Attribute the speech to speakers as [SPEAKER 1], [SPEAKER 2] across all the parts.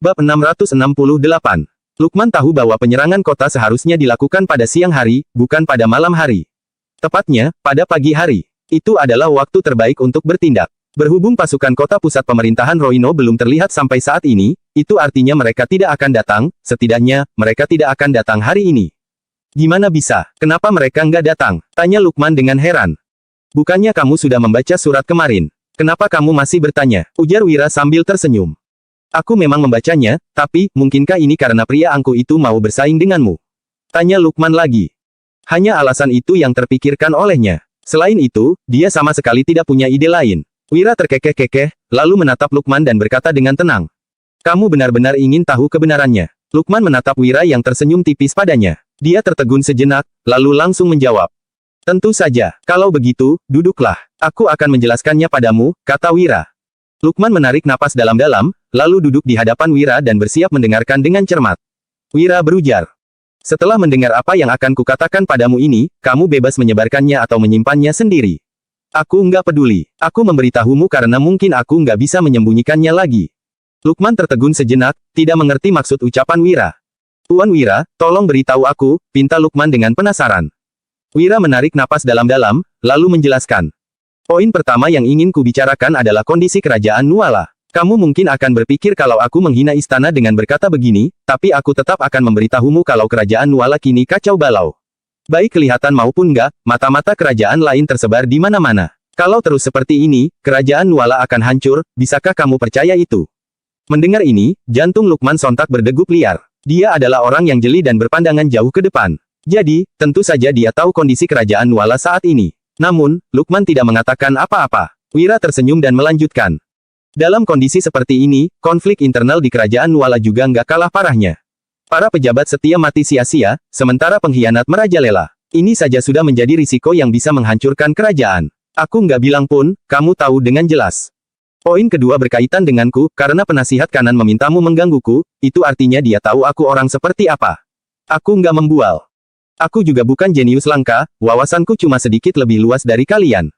[SPEAKER 1] Bab 668. Lukman tahu bahwa penyerangan kota seharusnya dilakukan pada siang hari, bukan pada malam hari. Tepatnya, pada pagi hari. Itu adalah waktu terbaik untuk bertindak. Berhubung pasukan kota pusat pemerintahan Roino belum terlihat sampai saat ini, itu artinya mereka tidak akan datang, setidaknya, mereka tidak akan datang hari ini. Gimana bisa? Kenapa mereka nggak datang? Tanya Lukman dengan heran. Bukannya kamu sudah membaca surat kemarin? Kenapa kamu masih bertanya? Ujar Wira sambil tersenyum. Aku memang membacanya, tapi, mungkinkah ini karena pria angkuh itu mau bersaing denganmu? Tanya Lukman lagi. Hanya alasan itu yang terpikirkan olehnya. Selain itu, dia sama sekali tidak punya ide lain. Wira terkekeh-kekeh, lalu menatap Lukman dan berkata dengan tenang. Kamu benar-benar ingin tahu kebenarannya. Lukman menatap Wira yang tersenyum tipis padanya. Dia tertegun sejenak, lalu langsung menjawab. Tentu saja, kalau begitu, duduklah. Aku akan menjelaskannya padamu, kata Wira. Lukman menarik napas dalam-dalam, lalu duduk di hadapan Wira dan bersiap mendengarkan dengan cermat. Wira berujar. Setelah mendengar apa yang akan kukatakan padamu ini, kamu bebas menyebarkannya atau menyimpannya sendiri. Aku nggak peduli. Aku memberitahumu karena mungkin aku nggak bisa menyembunyikannya lagi. Lukman tertegun sejenak, tidak mengerti maksud ucapan Wira. Tuan Wira, tolong beritahu aku, pinta Lukman dengan penasaran. Wira menarik napas dalam-dalam, lalu menjelaskan. Poin pertama yang ingin kubicarakan adalah kondisi kerajaan Nuala. Kamu mungkin akan berpikir kalau aku menghina istana dengan berkata begini, tapi aku tetap akan memberitahumu kalau kerajaan Nuala kini kacau balau. Baik kelihatan maupun enggak, mata-mata kerajaan lain tersebar di mana-mana. Kalau terus seperti ini, kerajaan Nuala akan hancur, bisakah kamu percaya itu? Mendengar ini, jantung Lukman sontak berdegup liar. Dia adalah orang yang jeli dan berpandangan jauh ke depan. Jadi, tentu saja dia tahu kondisi kerajaan Nuala saat ini. Namun, Lukman tidak mengatakan apa-apa. Wira tersenyum dan melanjutkan. Dalam kondisi seperti ini, konflik internal di kerajaan Nuala juga nggak kalah parahnya. Para pejabat setia mati sia-sia, sementara pengkhianat merajalela. Ini saja sudah menjadi risiko yang bisa menghancurkan kerajaan. Aku nggak bilang pun, kamu tahu dengan jelas. Poin kedua berkaitan denganku, karena penasihat kanan memintamu menggangguku, itu artinya dia tahu aku orang seperti apa. Aku nggak membual. Aku juga bukan jenius langka, wawasanku cuma sedikit lebih luas dari kalian.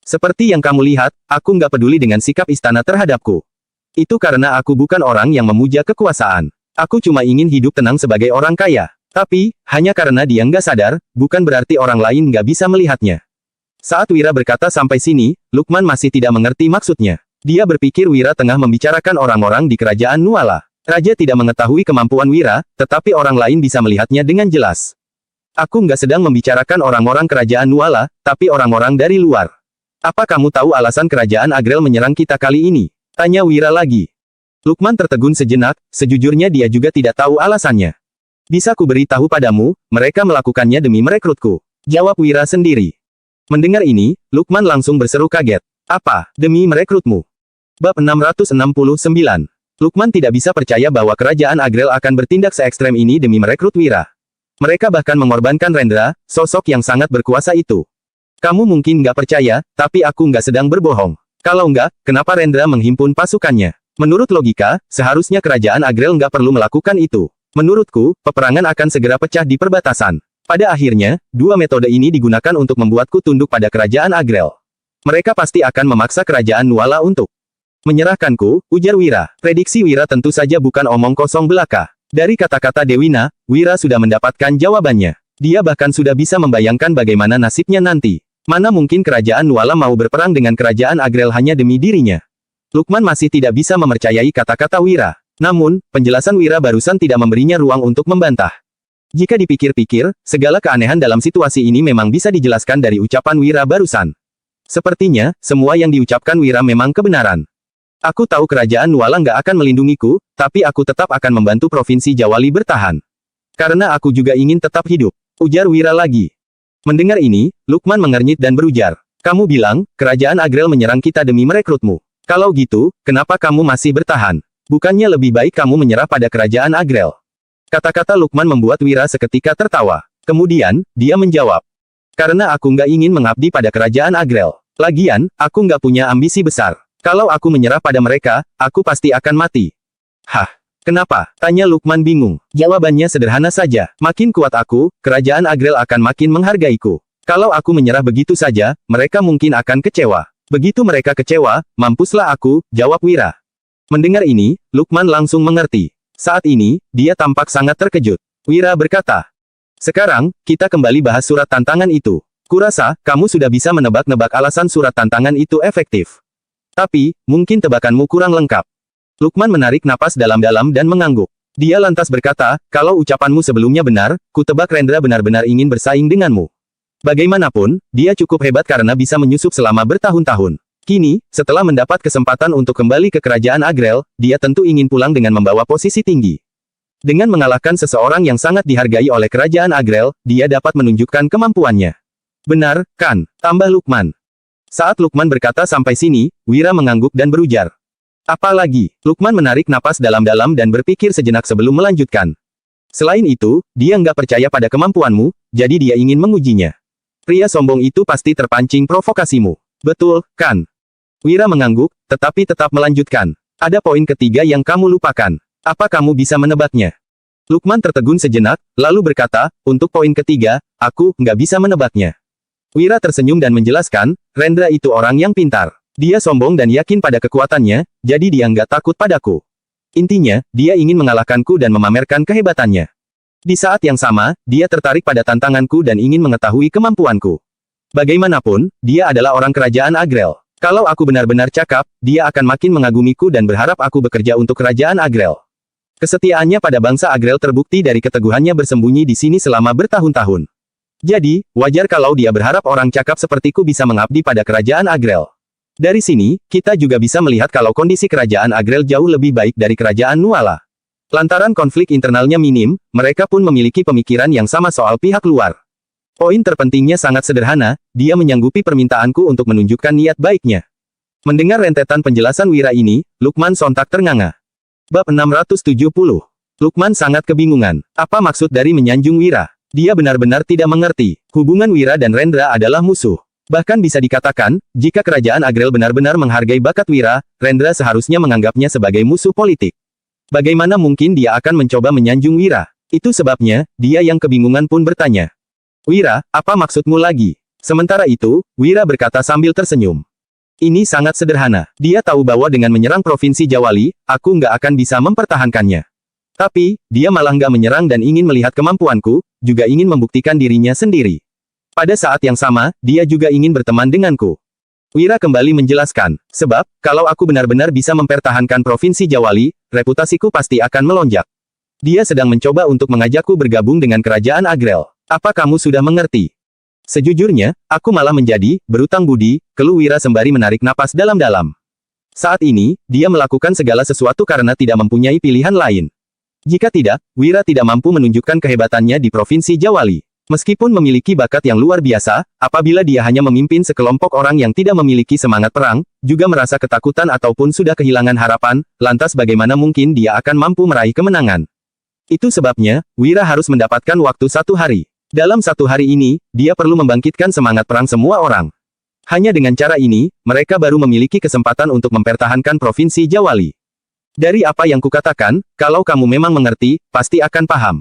[SPEAKER 1] Seperti yang kamu lihat, aku nggak peduli dengan sikap istana terhadapku. Itu karena aku bukan orang yang memuja kekuasaan. Aku cuma ingin hidup tenang sebagai orang kaya. Tapi, hanya karena dia nggak sadar, bukan berarti orang lain nggak bisa melihatnya. Saat Wira berkata sampai sini, Lukman masih tidak mengerti maksudnya. Dia berpikir Wira tengah membicarakan orang-orang di kerajaan Nuala. Raja tidak mengetahui kemampuan Wira, tetapi orang lain bisa melihatnya dengan jelas. Aku nggak sedang membicarakan orang-orang kerajaan Nuala, tapi orang-orang dari luar. Apa kamu tahu alasan kerajaan Agrel menyerang kita kali ini? Tanya Wira lagi. Lukman tertegun sejenak, sejujurnya dia juga tidak tahu alasannya. Bisa ku beritahu padamu, mereka melakukannya demi merekrutku. Jawab Wira sendiri. Mendengar ini, Lukman langsung berseru kaget. Apa, demi merekrutmu? Bab 669. Lukman tidak bisa percaya bahwa kerajaan Agrel akan bertindak se-ekstrem ini demi merekrut Wira. Mereka bahkan mengorbankan Rendra, sosok yang sangat berkuasa itu. Kamu mungkin nggak percaya, tapi aku nggak sedang berbohong. Kalau nggak, kenapa Rendra menghimpun pasukannya? Menurut logika, seharusnya kerajaan Agrel nggak perlu melakukan itu. Menurutku, peperangan akan segera pecah di perbatasan. Pada akhirnya, dua metode ini digunakan untuk membuatku tunduk pada kerajaan Agrel. Mereka pasti akan memaksa kerajaan Nuala untuk menyerahkanku, ujar Wira. Prediksi Wira tentu saja bukan omong kosong belaka. Dari kata-kata Dewina, Wira sudah mendapatkan jawabannya. Dia bahkan sudah bisa membayangkan bagaimana nasibnya nanti. Mana mungkin kerajaan Nuala mau berperang dengan kerajaan Agrel hanya demi dirinya. Lukman masih tidak bisa mempercayai kata-kata Wira. Namun, penjelasan Wira barusan tidak memberinya ruang untuk membantah. Jika dipikir-pikir, segala keanehan dalam situasi ini memang bisa dijelaskan dari ucapan Wira barusan. Sepertinya, semua yang diucapkan Wira memang kebenaran. Aku tahu kerajaan Nuala nggak akan melindungiku, tapi aku tetap akan membantu Provinsi Jawali bertahan. Karena aku juga ingin tetap hidup, ujar Wira lagi. Mendengar ini, Lukman mengernyit dan berujar. Kamu bilang, kerajaan Agrel menyerang kita demi merekrutmu. Kalau gitu, kenapa kamu masih bertahan? Bukannya lebih baik kamu menyerah pada kerajaan Agrel? Kata-kata Lukman membuat Wira seketika tertawa. Kemudian, dia menjawab. Karena aku nggak ingin mengabdi pada kerajaan Agrel. Lagian, aku nggak punya ambisi besar. Kalau aku menyerah pada mereka, aku pasti akan mati. Hah? Kenapa? Tanya Lukman bingung. Jawabannya sederhana saja. Makin kuat aku, kerajaan Agrel akan makin menghargaiku. Kalau aku menyerah begitu saja, mereka mungkin akan kecewa. Begitu mereka kecewa, mampuslah aku, jawab Wira. Mendengar ini, Lukman langsung mengerti. Saat ini, dia tampak sangat terkejut. Wira berkata, "Sekarang, kita kembali bahas surat tantangan itu. Kurasa, kamu sudah bisa menebak-nebak alasan surat tantangan itu efektif. Tapi, mungkin tebakanmu kurang lengkap." Lukman menarik napas dalam-dalam dan mengangguk. Dia lantas berkata, "Kalau ucapanmu sebelumnya benar, kutebak Rendra benar-benar ingin bersaing denganmu. Bagaimanapun, dia cukup hebat karena bisa menyusup selama bertahun-tahun. Kini, setelah mendapat kesempatan untuk kembali ke kerajaan Agrel, dia tentu ingin pulang dengan membawa posisi tinggi. Dengan mengalahkan seseorang yang sangat dihargai oleh kerajaan Agrel, dia dapat menunjukkan kemampuannya." "Benar, kan?" tambah Lukman. Saat Lukman berkata sampai sini, Wira mengangguk dan berujar, "Apa lagi?" Lukman menarik napas dalam-dalam dan berpikir sejenak sebelum melanjutkan. "Selain itu, dia nggak percaya pada kemampuanmu, jadi dia ingin mengujinya. Pria sombong itu pasti terpancing provokasimu. Betul, kan?" Wira mengangguk, tetapi tetap melanjutkan. "Ada poin ketiga yang kamu lupakan. Apa kamu bisa menebaknya?" Lukman tertegun sejenak, lalu berkata, "Untuk poin ketiga, aku nggak bisa menebaknya." Wira tersenyum dan menjelaskan, "Rendra itu orang yang pintar. Dia sombong dan yakin pada kekuatannya, jadi dia nggak takut padaku. Intinya, dia ingin mengalahkanku dan memamerkan kehebatannya. Di saat yang sama, dia tertarik pada tantanganku dan ingin mengetahui kemampuanku. Bagaimanapun, dia adalah orang kerajaan Agrel. Kalau aku benar-benar cakap, dia akan makin mengagumiku dan berharap aku bekerja untuk kerajaan Agrel. Kesetiaannya pada bangsa Agrel terbukti dari keteguhannya bersembunyi di sini selama bertahun-tahun. Jadi, wajar kalau dia berharap orang cakap sepertiku bisa mengabdi pada kerajaan Agrel. Dari sini, kita juga bisa melihat kalau kondisi kerajaan Agrel jauh lebih baik dari kerajaan Nuala. Lantaran konflik internalnya minim, mereka pun memiliki pemikiran yang sama soal pihak luar. Poin terpentingnya sangat sederhana, dia menyanggupi permintaanku untuk menunjukkan niat baiknya." Mendengar rentetan penjelasan Wira ini, Lukman sontak ternganga. Bab 670. Lukman sangat kebingungan. Apa maksud dari menyanjung Wira? Dia benar-benar tidak mengerti. Hubungan Wira dan Rendra adalah musuh. Bahkan bisa dikatakan, jika kerajaan Agrel benar-benar menghargai bakat Wira, Rendra seharusnya menganggapnya sebagai musuh politik. Bagaimana mungkin dia akan mencoba menyanjung Wira? Itu sebabnya, dia yang kebingungan pun bertanya, "Wira, apa maksudmu lagi?" Sementara itu, Wira berkata sambil tersenyum. "Ini sangat sederhana. Dia tahu bahwa dengan menyerang Provinsi Jawali, aku nggak akan bisa mempertahankannya. Tapi, dia malah nggak menyerang dan ingin melihat kemampuanku, juga ingin membuktikan dirinya sendiri. Pada saat yang sama, dia juga ingin berteman denganku." Wira kembali menjelaskan, "Sebab, kalau aku benar-benar bisa mempertahankan Provinsi Jawali, reputasiku pasti akan melonjak. Dia sedang mencoba untuk mengajakku bergabung dengan kerajaan Agrel. Apa kamu sudah mengerti?" "Sejujurnya, aku malah menjadi berutang budi," keluh Wira sembari menarik napas dalam-dalam. Saat ini, dia melakukan segala sesuatu karena tidak mempunyai pilihan lain. Jika tidak, Wira tidak mampu menunjukkan kehebatannya di Provinsi Jawali. Meskipun memiliki bakat yang luar biasa, apabila dia hanya memimpin sekelompok orang yang tidak memiliki semangat perang, juga merasa ketakutan ataupun sudah kehilangan harapan, lantas bagaimana mungkin dia akan mampu meraih kemenangan? Itu sebabnya, Wira harus mendapatkan waktu 1 hari. Dalam 1 hari ini, dia perlu membangkitkan semangat perang semua orang. Hanya dengan cara ini, mereka baru memiliki kesempatan untuk mempertahankan Provinsi Jawali. Dari apa yang kukatakan, kalau kamu memang mengerti, pasti akan paham.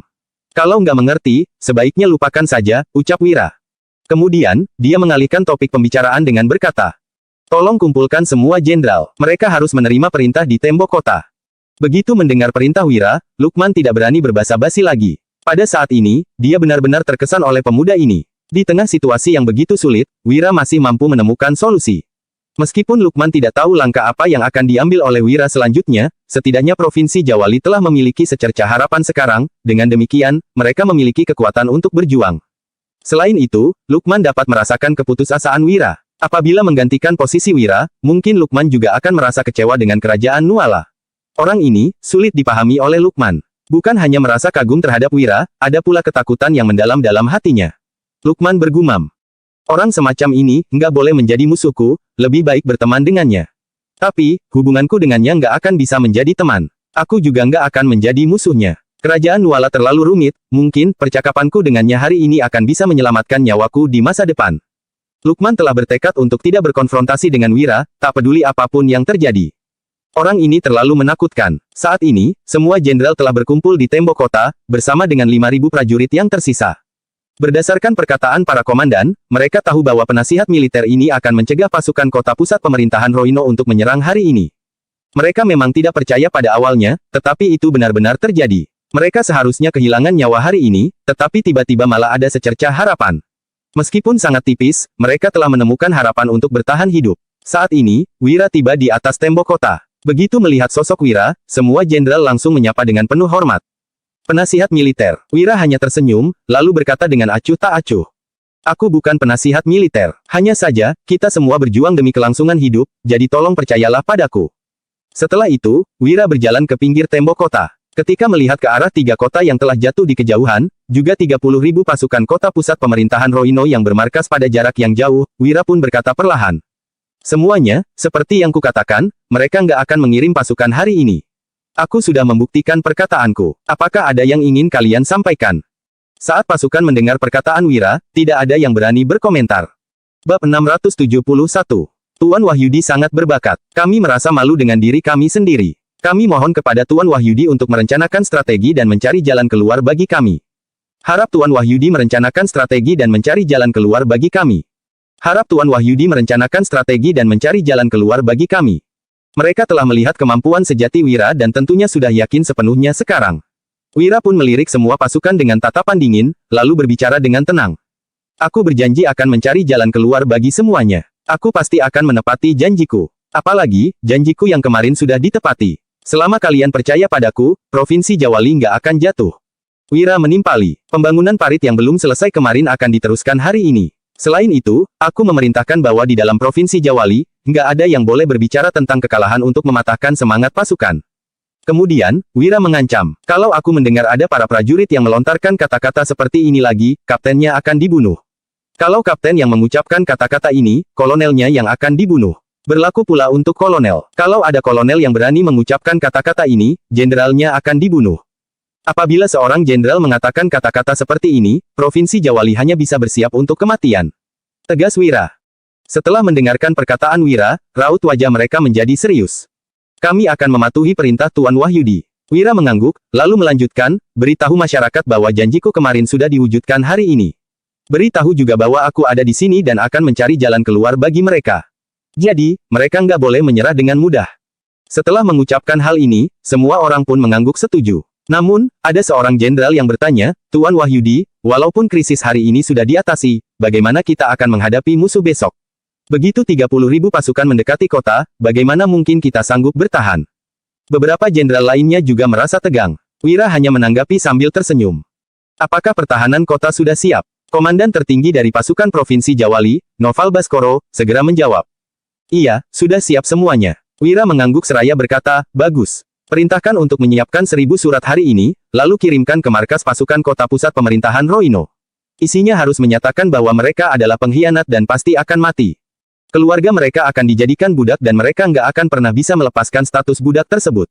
[SPEAKER 1] Kalau nggak mengerti, sebaiknya lupakan saja, ucap Wira. Kemudian, dia mengalihkan topik pembicaraan dengan berkata, "Tolong kumpulkan semua jenderal. Mereka harus menerima perintah di tembok kota." Begitu mendengar perintah Wira, Lukman tidak berani berbasa-basi lagi. Pada saat ini, dia benar-benar terkesan oleh pemuda ini. Di tengah situasi yang begitu sulit, Wira masih mampu menemukan solusi. Meskipun Lukman tidak tahu langkah apa yang akan diambil oleh Wira selanjutnya, setidaknya Provinsi Jawali telah memiliki secercah harapan sekarang, dengan demikian, mereka memiliki kekuatan untuk berjuang. Selain itu, Lukman dapat merasakan keputusasaan Wira. Apabila menggantikan posisi Wira, mungkin Lukman juga akan merasa kecewa dengan kerajaan Nuala. Orang ini, sulit dipahami oleh Lukman. Bukan hanya merasa kagum terhadap Wira, ada pula ketakutan yang mendalam dalam hatinya. Lukman bergumam, "Orang semacam ini, nggak boleh menjadi musuhku, lebih baik berteman dengannya. Tapi, hubunganku dengannya nggak akan bisa menjadi teman. Aku juga nggak akan menjadi musuhnya. Kerajaan Nuala terlalu rumit, mungkin, percakapanku dengannya hari ini akan bisa menyelamatkan nyawaku di masa depan." Lukman telah bertekad untuk tidak berkonfrontasi dengan Wira, tak peduli apapun yang terjadi. Orang ini terlalu menakutkan. Saat ini, semua jenderal telah berkumpul di tembok kota, bersama dengan 5.000 prajurit yang tersisa. Berdasarkan perkataan para komandan, mereka tahu bahwa penasihat militer ini akan mencegah pasukan kota pusat pemerintahan Roino untuk menyerang hari ini. Mereka memang tidak percaya pada awalnya, tetapi itu benar-benar terjadi. Mereka seharusnya kehilangan nyawa hari ini, tetapi tiba-tiba malah ada secercah harapan. Meskipun sangat tipis, mereka telah menemukan harapan untuk bertahan hidup. Saat ini, Wira tiba di atas tembok kota. Begitu melihat sosok Wira, semua jenderal langsung menyapa dengan penuh hormat. Penasihat militer. Wira hanya tersenyum, lalu berkata dengan acuh tak acuh. Aku bukan penasihat militer. Hanya saja, kita semua berjuang demi kelangsungan hidup, jadi tolong percayalah padaku. Setelah itu, Wira berjalan ke pinggir tembok kota. Ketika melihat ke arah 3 kota yang telah jatuh di kejauhan, juga 30.000 pasukan kota pusat pemerintahan Roino yang bermarkas pada jarak yang jauh, Wira pun berkata perlahan. Semuanya, seperti yang kukatakan, mereka nggak akan mengirim pasukan hari ini. Aku sudah membuktikan perkataanku. Apakah ada yang ingin kalian sampaikan? Saat pasukan mendengar perkataan Wira, tidak ada yang berani berkomentar. Bab 671. Tuan Wahyudi sangat berbakat. Kami merasa malu dengan diri kami sendiri. Kami mohon kepada Tuan Wahyudi untuk merencanakan strategi dan mencari jalan keluar bagi kami. Harap Tuan Wahyudi merencanakan strategi dan mencari jalan keluar bagi kami. Harap Tuan Wahyudi merencanakan strategi dan mencari jalan keluar bagi kami. Mereka telah melihat kemampuan sejati Wira dan tentunya sudah yakin sepenuhnya sekarang. Wira pun melirik semua pasukan dengan tatapan dingin, lalu berbicara dengan tenang. Aku berjanji akan mencari jalan keluar bagi semuanya. Aku pasti akan menepati janjiku. Apalagi, janjiku yang kemarin sudah ditepati. Selama kalian percaya padaku, Provinsi Jawali nggak akan jatuh. Wira menimpali. Pembangunan parit yang belum selesai kemarin akan diteruskan hari ini. Selain itu, aku memerintahkan bahwa di dalam Provinsi Jawali, nggak ada yang boleh berbicara tentang kekalahan untuk mematahkan semangat pasukan. Kemudian, Wira mengancam, kalau aku mendengar ada para prajurit yang melontarkan kata-kata seperti ini lagi, kaptennya akan dibunuh. Kalau kapten yang mengucapkan kata-kata ini, kolonelnya yang akan dibunuh. Berlaku pula untuk kolonel. Kalau ada kolonel yang berani mengucapkan kata-kata ini, jenderalnya akan dibunuh. Apabila seorang jenderal mengatakan kata-kata seperti ini, Provinsi Jawali hanya bisa bersiap untuk kematian. Tegas Wira. Setelah mendengarkan perkataan Wira, raut wajah mereka menjadi serius. Kami akan mematuhi perintah Tuan Wahyudi. Wira mengangguk, lalu melanjutkan, beritahu masyarakat bahwa janjiku kemarin sudah diwujudkan hari ini. Beritahu juga bahwa aku ada di sini dan akan mencari jalan keluar bagi mereka. Jadi, mereka nggak boleh menyerah dengan mudah. Setelah mengucapkan hal ini, semua orang pun mengangguk setuju. Namun, ada seorang jenderal yang bertanya, Tuan Wahyudi, walaupun krisis hari ini sudah diatasi, bagaimana kita akan menghadapi musuh besok? Begitu 30.000 pasukan mendekati kota, bagaimana mungkin kita sanggup bertahan? Beberapa jenderal lainnya juga merasa tegang. Wira hanya menanggapi sambil tersenyum. Apakah pertahanan kota sudah siap? Komandan tertinggi dari pasukan Provinsi Jawali, Noval Baskoro, segera menjawab. Iya, sudah siap semuanya. Wira mengangguk seraya berkata, bagus. Perintahkan untuk menyiapkan 1000 surat hari ini, lalu kirimkan ke markas pasukan kota pusat pemerintahan Roino. Isinya harus menyatakan bahwa mereka adalah pengkhianat dan pasti akan mati. Keluarga mereka akan dijadikan budak dan mereka nggak akan pernah bisa melepaskan status budak tersebut.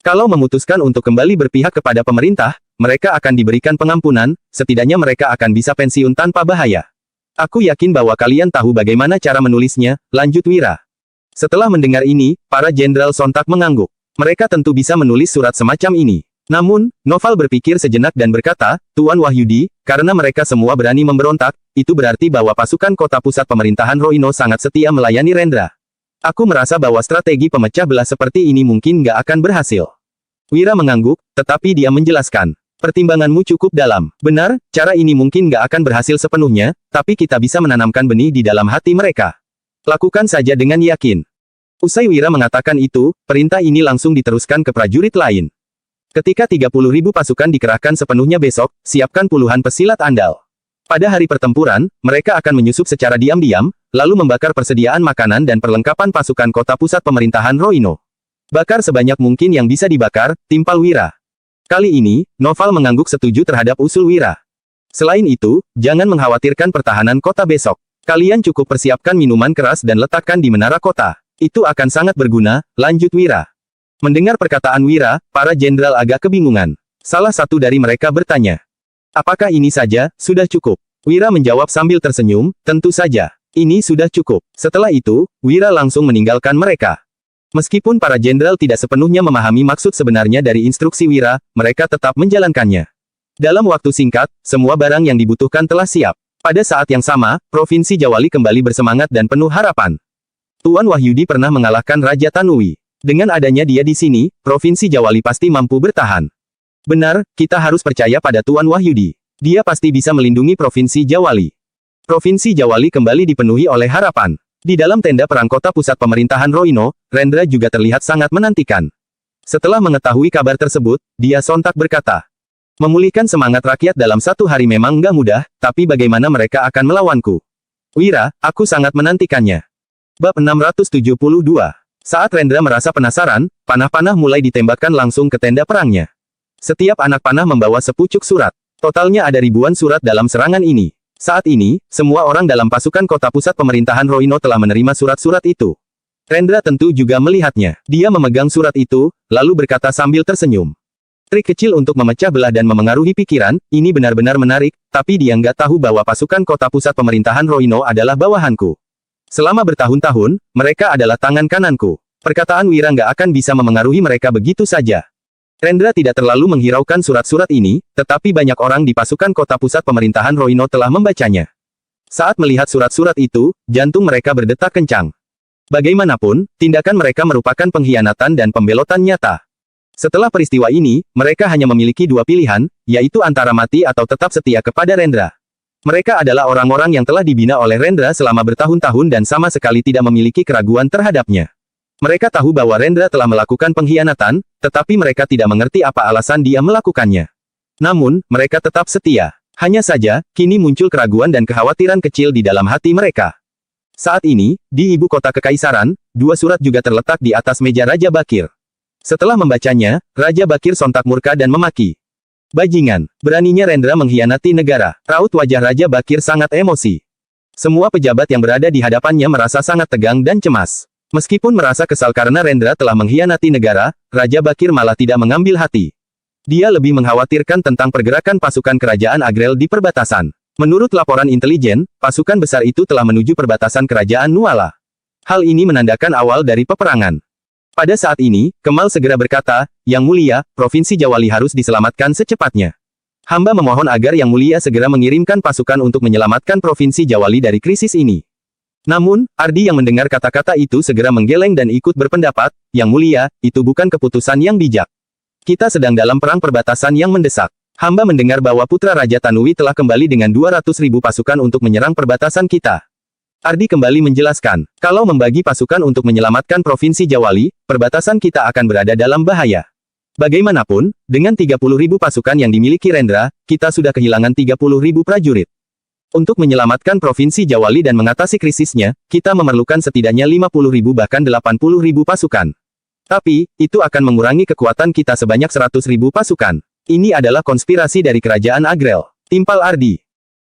[SPEAKER 1] Kalau memutuskan untuk kembali berpihak kepada pemerintah, mereka akan diberikan pengampunan, setidaknya mereka akan bisa pensiun tanpa bahaya. Aku yakin bahwa kalian tahu bagaimana cara menulisnya, lanjut Wira. Setelah mendengar ini, para jenderal sontak mengangguk. Mereka tentu bisa menulis surat semacam ini. Namun, Noval berpikir sejenak dan berkata, Tuan Wahyudi, karena mereka semua berani memberontak, itu berarti bahwa pasukan kota pusat pemerintahan Roino sangat setia melayani Rendra. Aku merasa bahwa strategi pemecah belah seperti ini mungkin nggak akan berhasil. Wira mengangguk, tetapi dia menjelaskan. Pertimbanganmu cukup dalam. Benar, cara ini mungkin nggak akan berhasil sepenuhnya, tapi kita bisa menanamkan benih di dalam hati mereka. Lakukan saja dengan yakin. Usai Wira mengatakan itu, perintah ini langsung diteruskan ke prajurit lain. Ketika 30.000 pasukan dikerahkan sepenuhnya besok, siapkan puluhan pesilat andal. Pada hari pertempuran, mereka akan menyusup secara diam-diam, lalu membakar persediaan makanan dan perlengkapan pasukan kota pusat pemerintahan Roino. Bakar sebanyak mungkin yang bisa dibakar, timpal Wira. Kali ini, Noval mengangguk setuju terhadap usul Wira. Selain itu, jangan mengkhawatirkan pertahanan kota besok. Kalian cukup persiapkan minuman keras dan letakkan di menara kota. Itu akan sangat berguna, lanjut Wira. Mendengar perkataan Wira, para jenderal agak kebingungan. Salah satu dari mereka bertanya. Apakah ini saja, sudah cukup? Wira menjawab sambil tersenyum, tentu saja. Ini sudah cukup. Setelah itu, Wira langsung meninggalkan mereka. Meskipun para jenderal tidak sepenuhnya memahami maksud sebenarnya dari instruksi Wira, mereka tetap menjalankannya. Dalam waktu singkat, semua barang yang dibutuhkan telah siap. Pada saat yang sama, Provinsi Jawali kembali bersemangat dan penuh harapan. Tuan Wahyudi pernah mengalahkan Raja Tanui. Dengan adanya dia di sini, Provinsi Jawali pasti mampu bertahan. Benar, kita harus percaya pada Tuan Wahyudi. Dia pasti bisa melindungi Provinsi Jawali. Provinsi Jawali kembali dipenuhi oleh harapan. Di dalam tenda perang kota pusat pemerintahan Roino, Rendra juga terlihat sangat menantikan. Setelah mengetahui kabar tersebut, dia sontak berkata, memulihkan semangat rakyat dalam satu hari memang nggak mudah, tapi bagaimana mereka akan melawanku? Wira, aku sangat menantikannya. Bab 672. Saat Rendra merasa penasaran, panah-panah mulai ditembakkan langsung ke tenda perangnya. Setiap anak panah membawa sepucuk surat. Totalnya ada ribuan surat dalam serangan ini. Saat ini, semua orang dalam pasukan kota pusat pemerintahan Roino telah menerima surat-surat itu. Rendra tentu juga melihatnya. Dia memegang surat itu, lalu berkata sambil tersenyum. Trik kecil untuk memecah belah dan memengaruhi pikiran, ini benar-benar menarik, tapi dia nggak tahu bahwa pasukan kota pusat pemerintahan Roino adalah bawahanku. Selama bertahun-tahun, mereka adalah tangan kananku. Perkataan Wira nggak akan bisa memengaruhi mereka begitu saja. Rendra tidak terlalu menghiraukan surat-surat ini, tetapi banyak orang di pasukan kota pusat pemerintahan Roino telah membacanya. Saat melihat surat-surat itu, jantung mereka berdetak kencang. Bagaimanapun, tindakan mereka merupakan pengkhianatan dan pembelotan nyata. Setelah peristiwa ini, mereka hanya memiliki dua pilihan, yaitu antara mati atau tetap setia kepada Rendra. Mereka adalah orang-orang yang telah dibina oleh Rendra selama bertahun-tahun dan sama sekali tidak memiliki keraguan terhadapnya. Mereka tahu bahwa Rendra telah melakukan pengkhianatan, tetapi mereka tidak mengerti apa alasan dia melakukannya. Namun, mereka tetap setia. Hanya saja, kini muncul keraguan dan kekhawatiran kecil di dalam hati mereka. Saat ini, di ibu kota kekaisaran, dua surat juga terletak di atas meja Raja Bakir. Setelah membacanya, Raja Bakir sontak murka dan memaki. Bajingan, beraninya Rendra mengkhianati negara. Raut wajah Raja Bakir sangat emosi. Semua pejabat yang berada di hadapannya merasa sangat tegang dan cemas. Meskipun merasa kesal karena Rendra telah mengkhianati negara, Raja Bakir malah tidak mengambil hati. Dia lebih mengkhawatirkan tentang pergerakan pasukan kerajaan Agrel di perbatasan. Menurut laporan intelijen, pasukan besar itu telah menuju perbatasan kerajaan Nuala. Hal ini menandakan awal dari peperangan. Pada saat ini, Kemal segera berkata, Yang Mulia, Provinsi Jawali harus diselamatkan secepatnya. Hamba memohon agar Yang Mulia segera mengirimkan pasukan untuk menyelamatkan Provinsi Jawali dari krisis ini. Namun, Ardi yang mendengar kata-kata itu segera menggeleng dan ikut berpendapat, Yang Mulia, itu bukan keputusan yang bijak. Kita sedang dalam perang perbatasan yang mendesak. Hamba mendengar bahwa putra Raja Tanui telah kembali dengan 200.000 pasukan untuk menyerang perbatasan kita. Ardi kembali menjelaskan, kalau membagi pasukan untuk menyelamatkan Provinsi Jawali, perbatasan kita akan berada dalam bahaya. Bagaimanapun, dengan 30.000 pasukan yang dimiliki Rendra, kita sudah kehilangan 30.000 prajurit. Untuk menyelamatkan Provinsi Jawali dan mengatasi krisisnya, kita memerlukan setidaknya 50.000 bahkan 80.000 pasukan. Tapi, itu akan mengurangi kekuatan kita sebanyak 100.000 pasukan. Ini adalah konspirasi dari kerajaan Agrel. Timpal Ardi.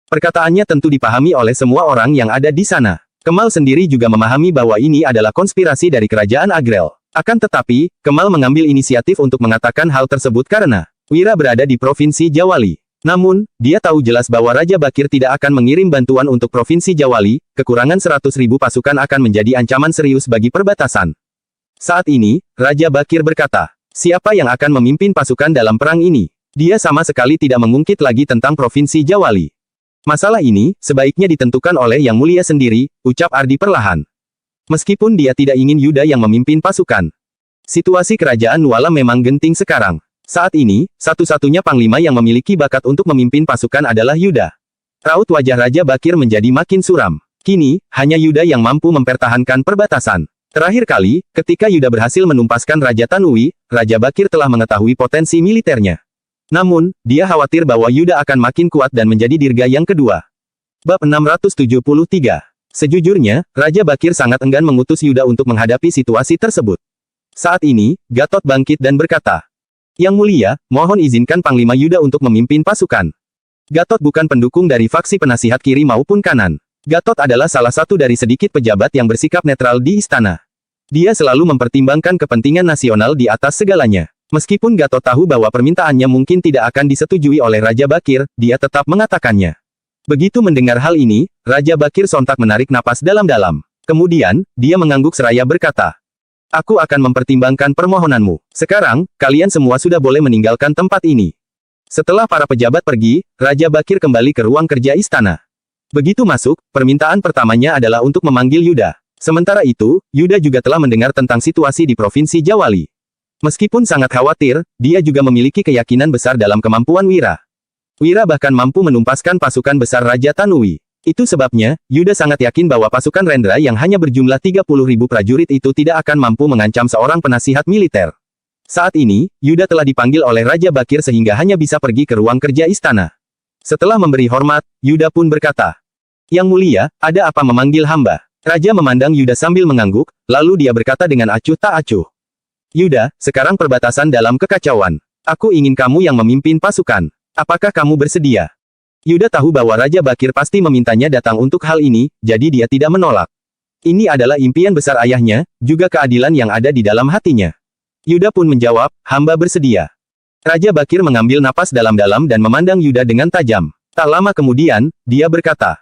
[SPEAKER 1] Perkataannya tentu dipahami oleh semua orang yang ada di sana. Kemal sendiri juga memahami bahwa ini adalah konspirasi dari kerajaan Agrel. Akan tetapi, Kemal mengambil inisiatif untuk mengatakan hal tersebut karena Wira berada di Provinsi Jawali. Namun, dia tahu jelas bahwa Raja Bakir tidak akan mengirim bantuan untuk Provinsi Jawali, kekurangan 100.000 pasukan akan menjadi ancaman serius bagi perbatasan. Saat ini, Raja Bakir berkata, siapa yang akan memimpin pasukan dalam perang ini? Dia sama sekali tidak mengungkit lagi tentang Provinsi Jawali. Masalah ini, sebaiknya ditentukan oleh Yang Mulia sendiri, ucap Ardi perlahan. Meskipun dia tidak ingin Yuda yang memimpin pasukan. Situasi kerajaan Nuala memang genting sekarang. Saat ini, satu-satunya panglima yang memiliki bakat untuk memimpin pasukan adalah Yuda. Raut wajah Raja Bakir menjadi makin suram. Kini, hanya Yuda yang mampu mempertahankan perbatasan. Terakhir kali, ketika Yuda berhasil menumpaskan Raja Tanui, Raja Bakir telah mengetahui potensi militernya. Namun, dia khawatir bahwa Yuda akan makin kuat dan menjadi dirga yang kedua. Bab 673. Sejujurnya, Raja Bakir sangat enggan mengutus Yuda untuk menghadapi situasi tersebut. Saat ini, Gatot bangkit dan berkata, Yang Mulia, mohon izinkan Panglima Yuda untuk memimpin pasukan. Gatot bukan pendukung dari faksi penasihat kiri maupun kanan. Gatot adalah salah satu dari sedikit pejabat yang bersikap netral di istana. Dia selalu mempertimbangkan kepentingan nasional di atas segalanya. Meskipun Gatot tahu bahwa permintaannya mungkin tidak akan disetujui oleh Raja Bakir, dia tetap mengatakannya. Begitu mendengar hal ini, Raja Bakir sontak menarik napas dalam-dalam. Kemudian, dia mengangguk seraya berkata, Aku akan mempertimbangkan permohonanmu. Sekarang, kalian semua sudah boleh meninggalkan tempat ini. Setelah para pejabat pergi, Raja Bakir kembali ke ruang kerja istana. Begitu masuk, permintaan pertamanya adalah untuk memanggil Yuda. Sementara itu, Yuda juga telah mendengar tentang situasi di Provinsi Jawali. Meskipun sangat khawatir, dia juga memiliki keyakinan besar dalam kemampuan Wira. Wira bahkan mampu menumpaskan pasukan besar Raja Tanui. Itu sebabnya, Yuda sangat yakin bahwa pasukan Rendra yang hanya berjumlah 30.000 prajurit itu tidak akan mampu mengancam seorang penasihat militer. Saat ini, Yuda telah dipanggil oleh Raja Bakir sehingga hanya bisa pergi ke ruang kerja istana. Setelah memberi hormat, Yuda pun berkata, "Yang mulia, ada apa memanggil hamba?" Raja memandang Yuda sambil mengangguk, lalu dia berkata dengan acuh tak acuh. "Yuda, sekarang perbatasan dalam kekacauan. Aku ingin kamu yang memimpin pasukan. Apakah kamu bersedia?" Yuda tahu bahwa Raja Bakir pasti memintanya datang untuk hal ini, jadi dia tidak menolak. Ini adalah impian besar ayahnya, juga keadilan yang ada di dalam hatinya. Yuda pun menjawab, "Hamba bersedia." Raja Bakir mengambil napas dalam-dalam dan memandang Yuda dengan tajam. Tak lama kemudian, dia berkata,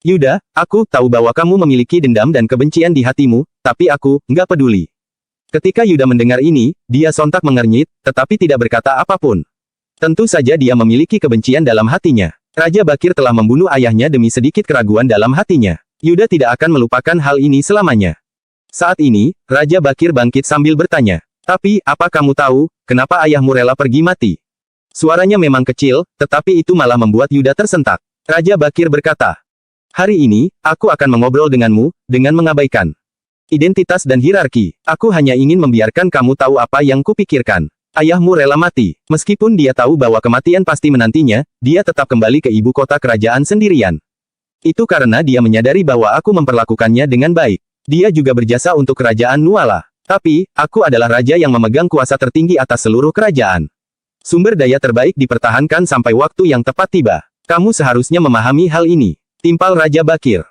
[SPEAKER 1] "Yuda, aku tahu bahwa kamu memiliki dendam dan kebencian di hatimu, tapi aku nggak peduli." Ketika Yuda mendengar ini, dia sontak mengernyit, tetapi tidak berkata apapun. Tentu saja dia memiliki kebencian dalam hatinya. Raja Bakir telah membunuh ayahnya demi sedikit keraguan dalam hatinya. Yuda tidak akan melupakan hal ini selamanya. Saat ini, Raja Bakir bangkit sambil bertanya, "Tapi, apa kamu tahu, kenapa ayahmu rela pergi mati?" Suaranya memang kecil, tetapi itu malah membuat Yuda tersentak. Raja Bakir berkata, "Hari ini, aku akan mengobrol denganmu, dengan mengabaikan identitas dan hierarki. Aku hanya ingin membiarkan kamu tahu apa yang kupikirkan. Ayahmu rela mati. Meskipun dia tahu bahwa kematian pasti menantinya, dia tetap kembali ke ibu kota kerajaan sendirian. Itu karena dia menyadari bahwa aku memperlakukannya dengan baik. Dia juga berjasa untuk kerajaan Nuala. Tapi, aku adalah raja yang memegang kuasa tertinggi atas seluruh kerajaan. Sumber daya terbaik dipertahankan sampai waktu yang tepat tiba. Kamu seharusnya memahami hal ini." Timpal Raja Bakir.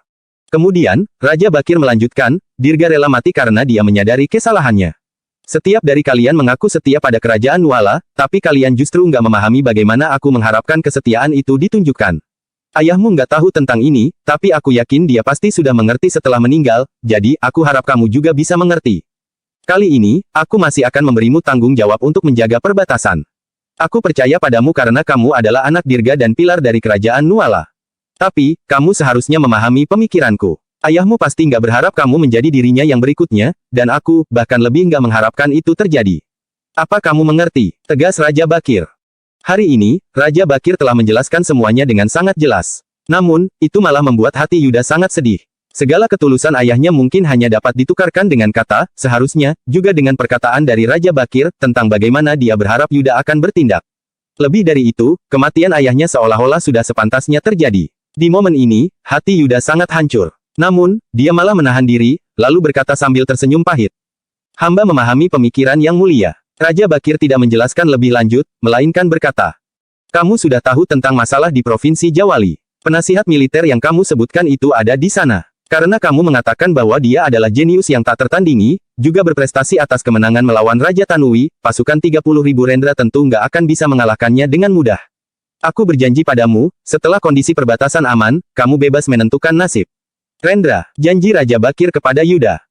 [SPEAKER 1] Kemudian, Raja Bakir melanjutkan, "Dirga rela mati karena dia menyadari kesalahannya. Setiap dari kalian mengaku setia pada kerajaan Nuala, tapi kalian justru nggak memahami bagaimana aku mengharapkan kesetiaan itu ditunjukkan. Ayahmu nggak tahu tentang ini, tapi aku yakin dia pasti sudah mengerti setelah meninggal, jadi aku harap kamu juga bisa mengerti. Kali ini, aku masih akan memberimu tanggung jawab untuk menjaga perbatasan. Aku percaya padamu karena kamu adalah anak dirga dan pilar dari kerajaan Nuala. Tapi, kamu seharusnya memahami pemikiranku. Ayahmu pasti nggak berharap kamu menjadi dirinya yang berikutnya, dan aku, bahkan lebih nggak mengharapkan itu terjadi. Apa kamu mengerti?" tegas Raja Bakir. Hari ini, Raja Bakir telah menjelaskan semuanya dengan sangat jelas. Namun, itu malah membuat hati Yuda sangat sedih. Segala ketulusan ayahnya mungkin hanya dapat ditukarkan dengan kata, seharusnya, juga dengan perkataan dari Raja Bakir, tentang bagaimana dia berharap Yuda akan bertindak. Lebih dari itu, kematian ayahnya seolah-olah sudah sepantasnya terjadi. Di momen ini, hati Yuda sangat hancur. Namun, dia malah menahan diri, lalu berkata sambil tersenyum pahit. "Hamba memahami pemikiran yang mulia." Raja Bakir tidak menjelaskan lebih lanjut, melainkan berkata, "Kamu sudah tahu tentang masalah di Provinsi Jawali. Penasihat militer yang kamu sebutkan itu ada di sana. Karena kamu mengatakan bahwa dia adalah jenius yang tak tertandingi, juga berprestasi atas kemenangan melawan Raja Tanui, pasukan 30.000 Rendra tentu nggak akan bisa mengalahkannya dengan mudah. Aku berjanji padamu, setelah kondisi perbatasan aman, kamu bebas menentukan nasib." "Rendra," janji Raja Bakir kepada Yuda.